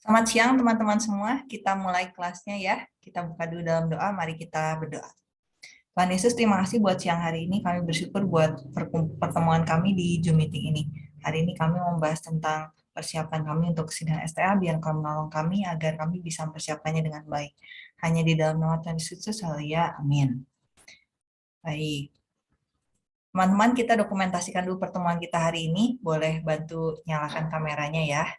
Selamat siang teman-teman semua, kita mulai kelasnya ya. Kita buka dulu dalam doa, mari kita berdoa. Tuhan Yesus, terima kasih buat siang hari ini. Kami bersyukur buat pertemuan kami di Zoom meeting ini. Hari ini kami membahas tentang persiapan kami untuk sidang STA, biar kau menolong kami agar kami bisa mempersiapkannya dengan baik. Hanya di dalam nama Tuhan Yesus, haleluya, amin. Baik. Teman-teman, kita dokumentasikan dulu pertemuan kita hari ini. Boleh bantu nyalakan kameranya ya.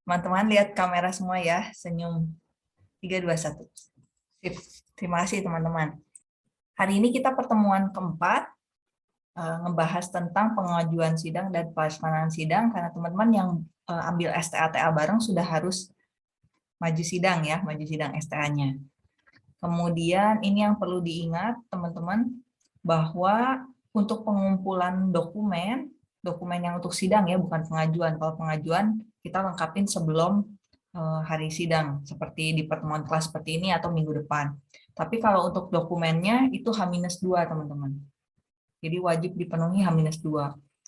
Teman-teman lihat kamera semua ya, senyum. 3, 2, 1. Sip. Terima kasih teman-teman. Hari ini kita pertemuan keempat, ngebahas tentang pengajuan sidang dan pelaksanaan sidang, karena teman-teman yang ambil STA-TA bareng sudah harus maju sidang ya, maju sidang STA-nya. Kemudian ini yang perlu diingat teman-teman, bahwa untuk pengumpulan dokumen yang untuk sidang ya, bukan pengajuan. Kalau pengajuan kita lengkapin sebelum hari sidang, seperti di pertemuan kelas seperti ini atau minggu depan. Tapi kalau untuk dokumennya itu H-2 teman-teman. Jadi wajib dipenuhi H-2,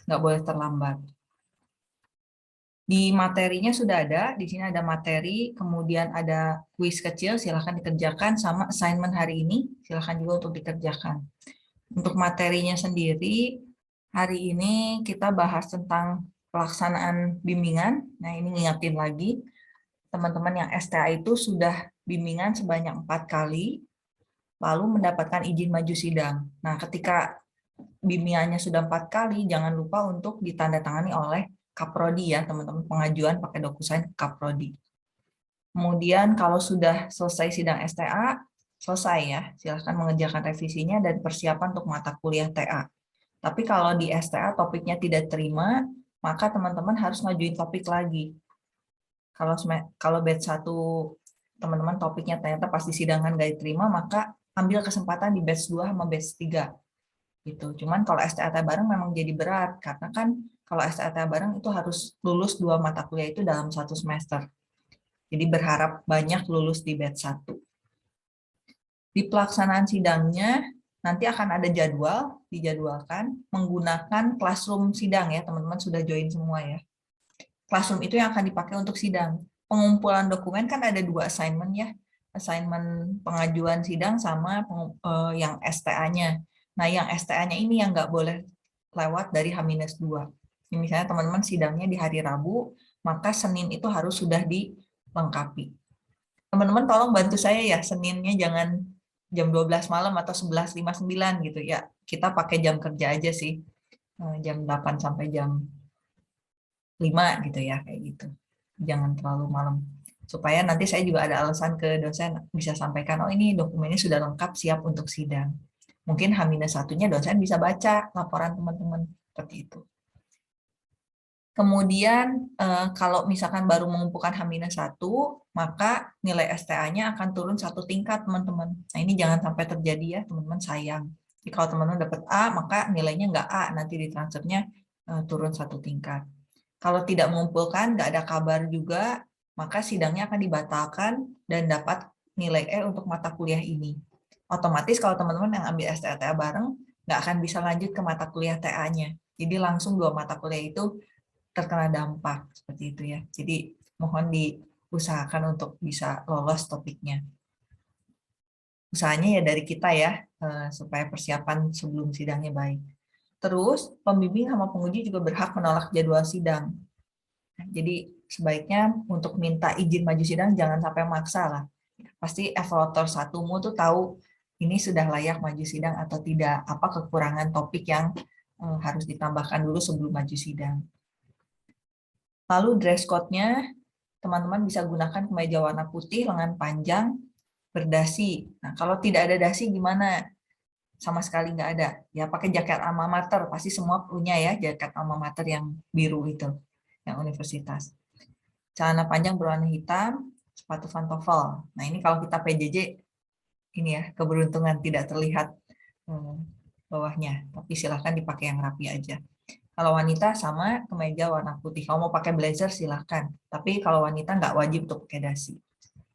nggak boleh terlambat. Di materinya sudah ada, di sini ada materi, kemudian ada kuis kecil, silahkan dikerjakan, sama assignment hari ini, silahkan juga untuk dikerjakan. Untuk materinya sendiri, hari ini kita bahas tentang pelaksanaan bimbingan. Nah, ini ngingetin lagi, teman-teman yang STA itu sudah bimbingan sebanyak 4 kali, lalu mendapatkan izin maju sidang. Nah, ketika bimbingannya sudah 4 kali, jangan lupa untuk ditandatangani oleh Kaprodi ya, teman-teman, pengajuan pakai DocuSign Kaprodi. Kemudian kalau sudah selesai sidang STA, selesai ya, silahkan mengerjakan revisinya dan persiapan untuk mata kuliah TA. Tapi kalau di STA topiknya tidak terima, maka teman-teman harus ngajuin topik lagi. Kalau batch 1 teman-teman topiknya ternyata pasti sidangan nggak diterima, maka ambil kesempatan di batch 2 sama batch 3. Gitu. Cuman kalau STA bareng memang jadi berat, karena kan kalau STA bareng itu harus lulus 2 mata kuliah itu dalam 1 semester. Jadi berharap banyak lulus di batch 1. Di pelaksanaan sidangnya, nanti akan ada jadwal, dijadwalkan menggunakan classroom sidang ya, teman-teman sudah join semua ya. Classroom itu yang akan dipakai untuk sidang. Pengumpulan dokumen kan ada 2 assignment ya, assignment pengajuan sidang sama yang STA-nya. Nah, yang STA-nya ini yang nggak boleh lewat dari H-2. Misalnya teman-teman sidangnya di hari Rabu, maka Senin itu harus sudah dilengkapi. Teman-teman tolong bantu saya ya, Seninnya jangan jam 12 malam atau 11.59 gitu ya. Kita pakai jam kerja aja sih, jam 8 sampai jam 5 gitu ya, kayak gitu. Jangan terlalu malam. Supaya nanti saya juga ada alasan ke dosen, bisa sampaikan, oh ini dokumennya sudah lengkap, siap untuk sidang. Mungkin H-1-nya dosen bisa baca laporan teman-teman, seperti itu. Kemudian kalau misalkan baru mengumpulkan H-1, maka nilai STA-nya akan turun 1 tingkat, teman-teman. Nah, ini jangan sampai terjadi ya, teman-teman, sayang. Jadi kalau teman-teman dapat A, maka nilainya nggak A, nanti di transfernya turun 1 tingkat. Kalau tidak mengumpulkan, nggak ada kabar juga, maka sidangnya akan dibatalkan dan dapat nilai E untuk mata kuliah ini. Otomatis kalau teman-teman yang ambil STA bareng, nggak akan bisa lanjut ke mata kuliah TA-nya. Jadi langsung 2 mata kuliah itu terkena dampak, seperti itu ya. Jadi mohon diusahakan untuk bisa lolos topiknya. Usahanya ya dari kita ya, supaya persiapan sebelum sidangnya baik. Terus, pembimbing sama penguji juga berhak menolak jadwal sidang. Jadi sebaiknya untuk minta izin maju sidang jangan sampai maksa lah. Pasti evaluator satumu tuh tahu ini sudah layak maju sidang atau tidak, apa kekurangan topik yang harus ditambahkan dulu sebelum maju sidang. Lalu dress code-nya, teman-teman bisa gunakan kemeja warna putih, lengan panjang, berdasi. Nah, kalau tidak ada dasi gimana? Sama sekali nggak ada. Ya pakai jaket alma mater, pasti semua punya ya jaket alma mater yang biru itu, yang universitas. Celana panjang berwarna hitam, sepatu pantofel. Nah, ini kalau kita PJJ, ini ya, keberuntungan tidak terlihat bawahnya, tapi silahkan dipakai yang rapi aja. Kalau wanita sama kemeja warna putih. Kalau mau pakai blazer silahkan. Tapi kalau wanita nggak wajib untuk pakai dasi.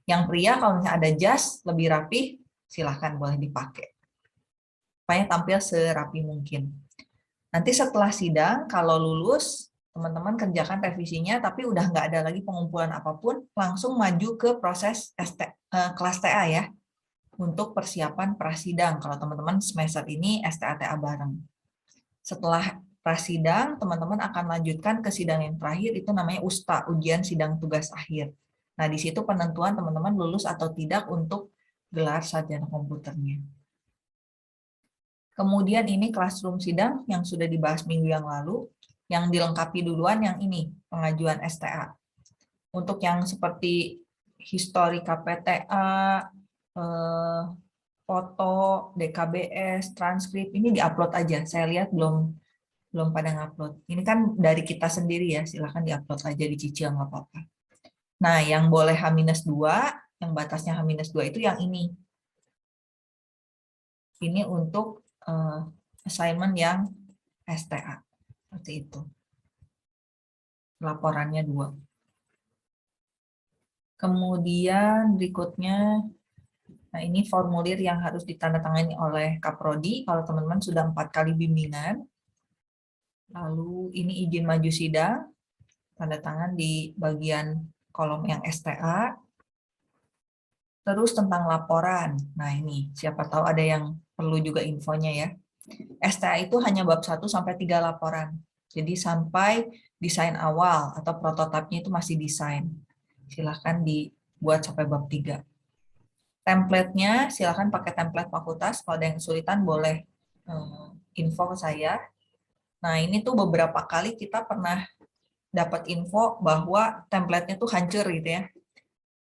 Yang pria kalau misalnya ada jas lebih rapi, silahkan boleh dipakai. Supaya tampil serapi mungkin. Nanti setelah sidang, kalau lulus, teman-teman kerjakan revisinya, tapi udah nggak ada lagi pengumpulan apapun, langsung maju ke proses kelas TA ya, untuk persiapan prasidang. Kalau teman-teman semester ini STA-TA bareng. Setelah prasidang, teman-teman akan lanjutkan ke sidang yang terakhir, itu namanya USTA, ujian sidang tugas akhir. Nah, di situ penentuan teman-teman lulus atau tidak untuk gelar sarjana komputernya. Kemudian ini classroom sidang yang sudah dibahas minggu yang lalu, yang dilengkapi duluan yang ini, pengajuan STA. Untuk yang seperti histori KPTA, foto, DKBS, transkrip, ini diupload aja. Saya lihat belum pada ngupload. Ini kan dari kita sendiri ya, silahkan diupload aja, dicicil nggak apa-apa. Nah, yang boleh H-2, yang batasnya H-2 itu yang ini. Ini untuk assignment yang STA. Seperti itu. Laporannya 2. Kemudian berikutnya, nah ini formulir yang harus ditandatangani oleh Kaprodi kalau teman-teman sudah 4 kali bimbingan. Lalu ini izin maju sidang, tanda tangan di bagian kolom yang STA. Terus tentang laporan. Nah ini, siapa tahu ada yang perlu juga infonya ya. STA itu hanya bab 1 sampai 3 laporan. Jadi sampai desain awal atau prototipenya itu masih desain. Silahkan dibuat sampai bab 3. Template-nya silahkan pakai template fakultas. Kalau ada yang kesulitan boleh info ke saya. Nah ini tuh beberapa kali kita pernah dapat info bahwa template-nya tuh hancur gitu ya.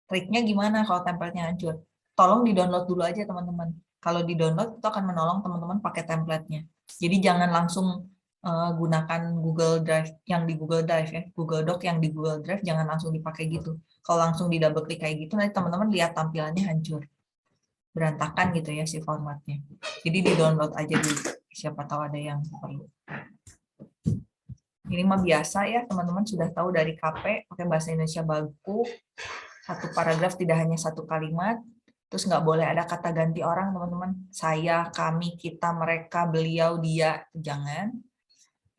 Triknya gimana kalau template-nya hancur? Tolong di-download dulu aja teman-teman. Kalau di-download itu akan menolong teman-teman pakai template-nya. Jadi jangan langsung gunakan Google Drive yang di Google Drive ya. Google Doc yang di Google Drive jangan langsung dipakai gitu. Kalau langsung di double klik kayak gitu nanti teman-teman lihat tampilannya hancur. Berantakan gitu ya si formatnya. Jadi di-download aja dulu. Siapa tahu ada yang perlu. Ini mah biasa ya, teman-teman sudah tahu dari KP, pakai bahasa Indonesia baku. Satu paragraf tidak hanya satu kalimat. Terus nggak boleh ada kata ganti orang, teman-teman. Saya, kami, kita, mereka, beliau, dia. Jangan.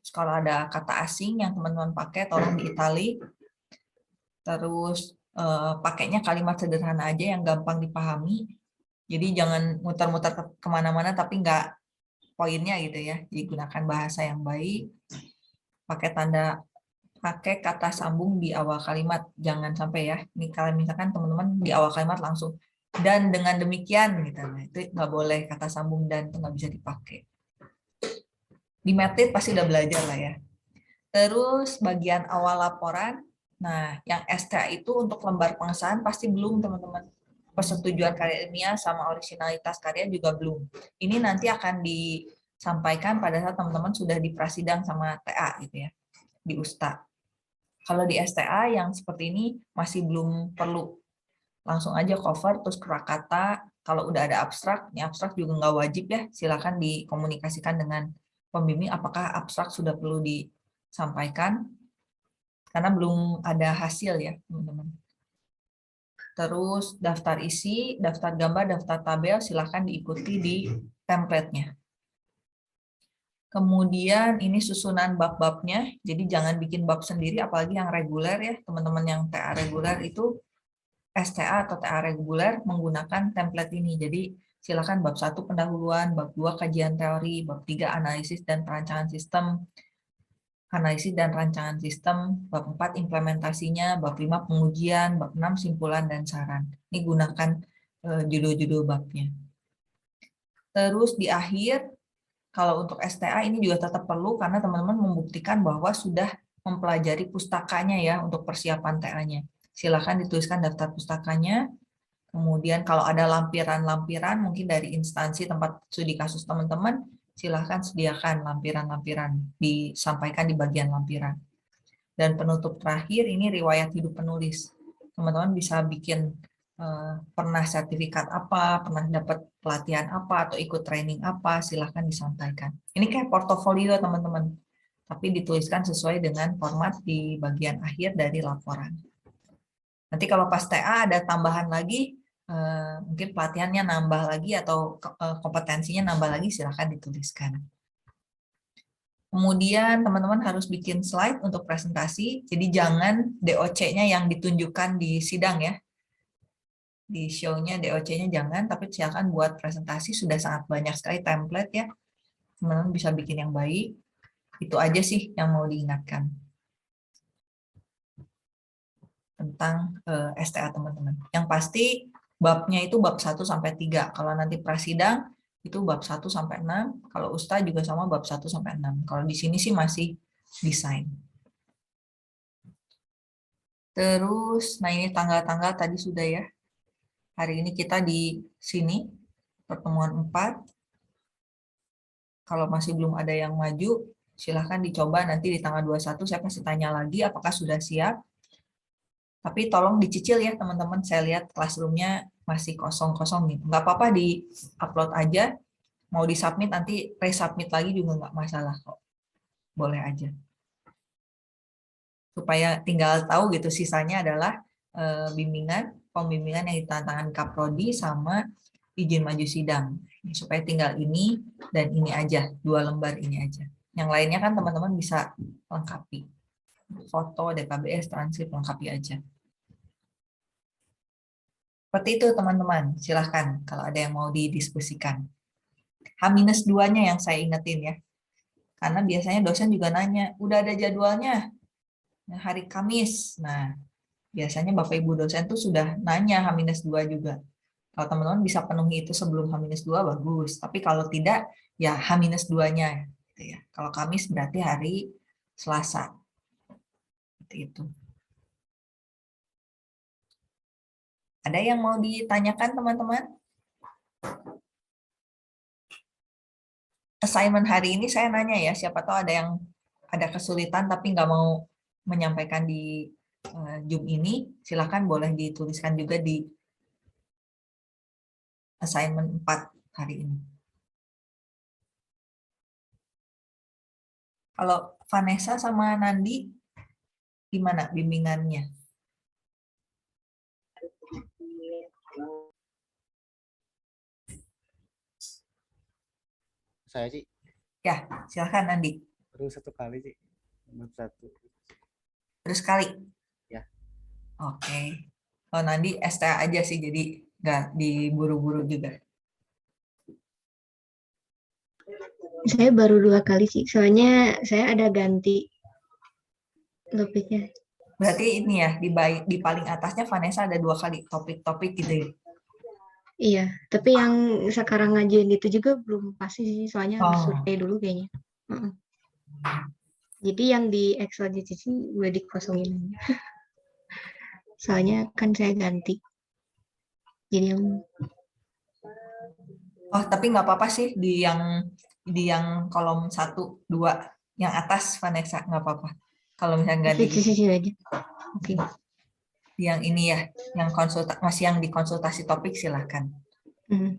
Terus kalau ada kata asing yang teman-teman pakai, tolong di italic. Terus pakainya kalimat sederhana aja yang gampang dipahami. Jadi jangan muter-muter kemana-mana tapi nggak poinnya gitu ya. Jadi gunakan bahasa yang baik. Pakai kata sambung di awal kalimat. Jangan sampai ya. Ini kalau misalkan teman-teman di awal kalimat langsung dan dengan demikian gitu. Nah, itu nggak boleh kata sambung dan itu nggak bisa dipakai. Di Medlit pasti udah belajar lah ya. Terus bagian awal laporan. Nah, yang STA itu untuk lembar pengesahan pasti belum teman-teman. Persetujuan karya ilmiah sama originalitas karya juga belum. Ini nanti akan disampaikan pada saat teman-teman sudah di prasidang sama TA gitu ya, di USTA. Kalau di STA yang seperti ini masih belum perlu. Langsung aja cover, terus kata. Kalau udah ada abstrak, ini abstrak juga nggak wajib ya, silakan dikomunikasikan dengan pembimbing apakah abstrak sudah perlu disampaikan, karena belum ada hasil ya teman-teman. Terus daftar isi, daftar gambar, daftar tabel, silakan diikuti di template-nya. Kemudian ini susunan bab-babnya, jadi jangan bikin bab sendiri, apalagi yang reguler ya, teman-teman yang TA reguler itu STA atau TA reguler menggunakan template ini. Jadi silakan bab 1 pendahuluan, bab 2 kajian teori, bab 3 analisis dan perancangan sistem, bab 4 implementasinya, bab 5 pengujian, bab 6 simpulan dan saran. Ini gunakan judul-judul babnya. Terus di akhir, kalau untuk STA ini juga tetap perlu karena teman-teman membuktikan bahwa sudah mempelajari pustakanya ya untuk persiapan TA-nya. Silakan dituliskan daftar pustakanya. Kemudian kalau ada lampiran-lampiran mungkin dari instansi tempat studi kasus teman-teman, silakan sediakan lampiran-lampiran, disampaikan di bagian lampiran. Dan penutup terakhir ini riwayat hidup penulis. Teman-teman bisa bikin pernah sertifikat apa, pernah dapat pelatihan apa, atau ikut training apa, silahkan disampaikan. Ini kayak portofolio teman-teman, tapi dituliskan sesuai dengan format di bagian akhir dari laporan. Nanti kalau pas TA ada tambahan lagi, mungkin pelatihannya nambah lagi atau kompetensinya nambah lagi, silahkan dituliskan. Kemudian teman-teman harus bikin slide untuk presentasi, jadi jangan DOC-nya yang ditunjukkan di sidang ya. Di show-nya DOC-nya jangan, tapi silakan buat presentasi, sudah sangat banyak sekali template ya. Teman-teman bisa bikin yang baik. Itu aja sih yang mau diingatkan tentang STA teman-teman. Yang pasti babnya itu bab 1 sampai 3. Kalau nanti prasidang itu bab 1 sampai 6. Kalau Usta juga sama bab 1 sampai 6. Kalau di sini sih masih desain. Terus, nah ini tanggal-tanggal tadi sudah ya. Hari ini kita di sini, pertemuan 4. Kalau masih belum ada yang maju, silahkan dicoba nanti di tanggal 21, saya pasti tanya lagi apakah sudah siap. Tapi tolong dicicil ya teman-teman, saya lihat classroom-nya masih kosong-kosong nih. Nggak apa-apa di-upload aja, mau di-submit nanti resubmit lagi juga nggak masalah kok. Boleh aja. Supaya tinggal tahu gitu, sisanya adalah pembimbingan yang ditantangkan Kaprodi sama izin maju sidang. Supaya tinggal ini dan ini aja, 2 lembar ini aja. Yang lainnya kan teman-teman bisa lengkapi. Foto, DKBS, transkrip, lengkapi aja. Seperti itu teman-teman, silahkan kalau ada yang mau didiskusikan. H-2-nya yang saya ingetin ya. Karena biasanya dosen juga nanya, udah ada jadwalnya hari Kamis. Nah, biasanya Bapak Ibu dosen tuh sudah nanya H-2 juga. Kalau teman-teman bisa penuhi itu sebelum H-2 bagus. Tapi kalau tidak, ya H-2-nya. Gitu ya. Kalau Kamis berarti hari Selasa. Seperti itu. Ada yang mau ditanyakan teman-teman? Assignment hari ini saya nanya ya, siapa tahu ada yang ada kesulitan tapi nggak mau menyampaikan di Zoom ini, silakan boleh dituliskan juga di assignment 4 hari ini. Kalau Vanessa sama Nandi, gimana bimbingannya? Saya sih. Ya, silakan Nandi. Baru 1 kali sih. Nomor 1. Terus sekali? Ya. Oke. Kalau Nandi STA aja sih, jadi nggak diburu-buru juga. Saya baru 2 kali sih, soalnya saya ada ganti topiknya. Berarti ini ya, di paling atasnya Vanessa ada 2 kali topik-topik gitu ya? Iya, tapi yang sekarang ngajuin itu juga belum pasti sih, soalnya harus survei dulu kayaknya. Jadi yang di Excel GCC udah dikosongin. Soalnya kan saya ganti. Jadi yang... Oh, tapi nggak apa-apa sih di yang kolom 1, 2, yang atas Vanessa nggak apa-apa. Kalau misalnya ganti GCC aja. Oke. Yang ini ya, yang masih yang dikonsultasi topik silahkan.